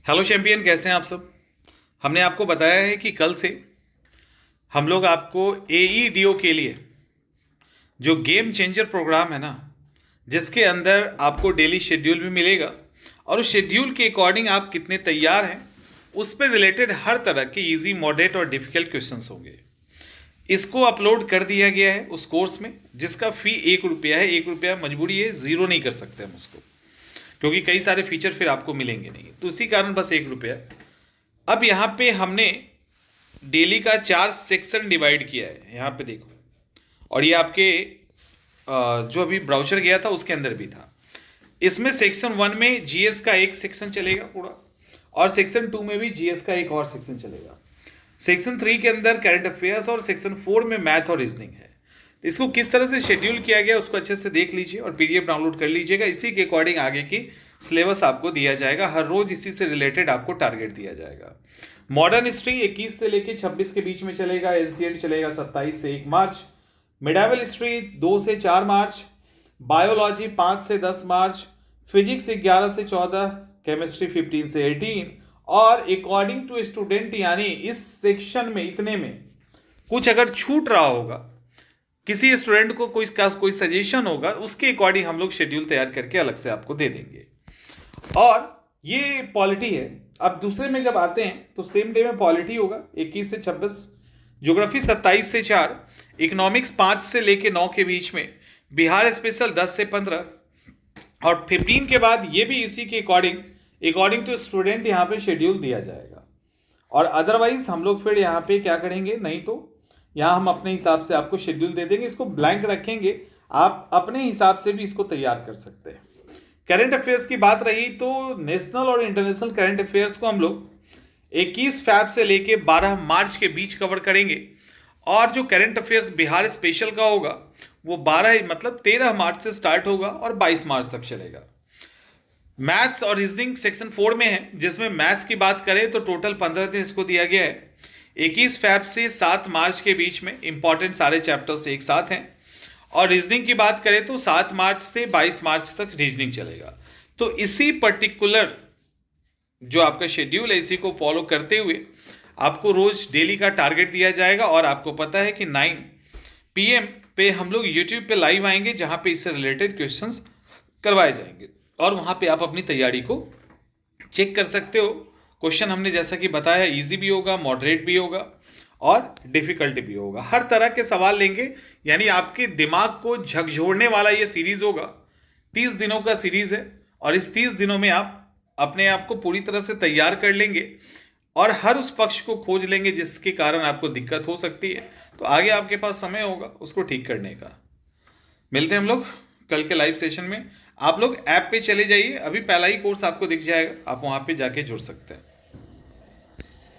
Hello champion, कैसे हैं आप सब। हमने आपको बताया है कि कल से हम लोग आपको AEDO के लिए जो गेम चेंजर प्रोग्राम है ना, जिसके अंदर आपको डेली शेड्यूल भी मिलेगा और उस शेड्यूल के अकॉर्डिंग आप कितने तैयार हैं उस पर रिलेटेड हर तरह के इजी, मॉडरेट और डिफिकल्ट क्वेश्चंस होंगे। इसको अपलोड कर दिया गया है उस कोर्स में, जिसका फी 1 रुपया है। 1 रुपया मजबूरी है, ज़ीरो नहीं कर सकते हम उसको, क्योंकि कई सारे फीचर फिर आपको मिलेंगे नहीं, तो इसी कारण बस 1 रुपया। अब यहाँ पे हमने डेली का 4 सेक्शन डिवाइड किया है, यहाँ पे देखो। और ये आपके जो अभी ब्राउचर गया था उसके अंदर भी था। इसमें सेक्शन 1 में जीएस का एक सेक्शन चलेगा पूरा, और सेक्शन 2 में भी जीएस का एक और सेक्शन चलेगा। सेक्शन 3 के अंदर करंट अफेयर्स और सेक्शन 4 में मैथ और रीजनिंग है। तो इसको किस तरह से शेड्यूल किया गया उसको अच्छे से देख लीजिए और पीडीएफ डाउनलोड कर लीजिएगा। इसी के अकॉर्डिंग आगे की सिलेबस आपको दिया जाएगा। हर रोज इसी से रिलेटेड आपको टारगेट दिया जाएगा। मॉडर्न हिस्ट्री 21 से लेकर 26 के बीच में चलेगा। एंशिएंट चलेगा 27 से 1 मार्च। मिडावल हिस्ट्री 2 से 4 मार्च। बायोलॉजी 5 से 10 मार्च। फिजिक्स 11 से 14। केमिस्ट्री 15 से 18। और अकॉर्डिंग टू स्टूडेंट, यानी इस सेक्शन में इतने में कुछ अगर छूट रहा होगा, किसी स्टूडेंट को कोई सजेशन होगा, उसके अकॉर्डिंग हम लोग शेड्यूल तैयार करके अलग से आपको दे देंगे। और ये पॉलिटी है। अब दूसरे में जब आते हैं तो सेम डे में पॉलिटी होगा 21 से 26, ज्योग्राफी 27 से 4, इकोनॉमिक्स 5 से लेके 9 के बीच में, बिहार स्पेशल 10 से 15, और 15 के बाद ये भी इसी के अकॉर्डिंग टू स्टूडेंट यहाँ पे शेड्यूल दिया जाएगा। और अदरवाइज हम लोग फिर यहाँ पे क्या करेंगे, नहीं तो यहाँ हम अपने हिसाब से आपको शेड्यूल दे देंगे, इसको ब्लैंक रखेंगे, आप अपने हिसाब से भी इसको तैयार कर सकते हैं। करंट अफेयर्स की बात रही तो नेशनल और इंटरनेशनल करंट अफेयर्स को हम लोग 21 फैब से लेके 12 मार्च के बीच कवर करेंगे। और जो करंट अफेयर्स बिहार स्पेशल का होगा वो 13 मार्च से स्टार्ट होगा और 22 मार्च तक चलेगा। मैथ्स और रीजनिंग सेक्शन 4 में है, जिसमें मैथ्स की बात करें तो टोटल 15 दिन इसको दिया गया है। 21 फैब से 7 मार्च के बीच में इंपॉर्टेंट सारे चैप्टर्स एक साथ हैं। और रीजनिंग की बात करें तो 7 मार्च से 22 मार्च तक रीजनिंग चलेगा। तो इसी पर्टिकुलर जो आपका शेड्यूल है, इसी को फॉलो करते हुए आपको रोज डेली का टारगेट दिया जाएगा। और आपको पता है कि 9 PM पे हम लोग यूट्यूब पे लाइव आएंगे, जहां पे इससे रिलेटेड क्वेश्चंस करवाए जाएंगे और वहां पे आप अपनी तैयारी को चेक कर सकते हो। क्वेश्चन हमने जैसा कि बताया इजी भी होगा, मॉडरेट भी होगा और डिफिकल्ट भी होगा। हर तरह के सवाल लेंगे, यानी आपके दिमाग को झकझोरने वाला ये सीरीज होगा। 30 दिनों का सीरीज है और इस 30 दिनों में आप अपने आप को पूरी तरह से तैयार कर लेंगे और हर उस पक्ष को खोज लेंगे जिसके कारण आपको दिक्कत हो सकती है। तो आगे आपके पास समय होगा उसको ठीक करने का। मिलते हैं हम लोग कल के लाइव सेशन में। आप लोग ऐप पे चले जाइए, अभी पहला ही कोर्स आपको दिख जाएगा, आप वहां पे जाके जुड़ सकते हैं।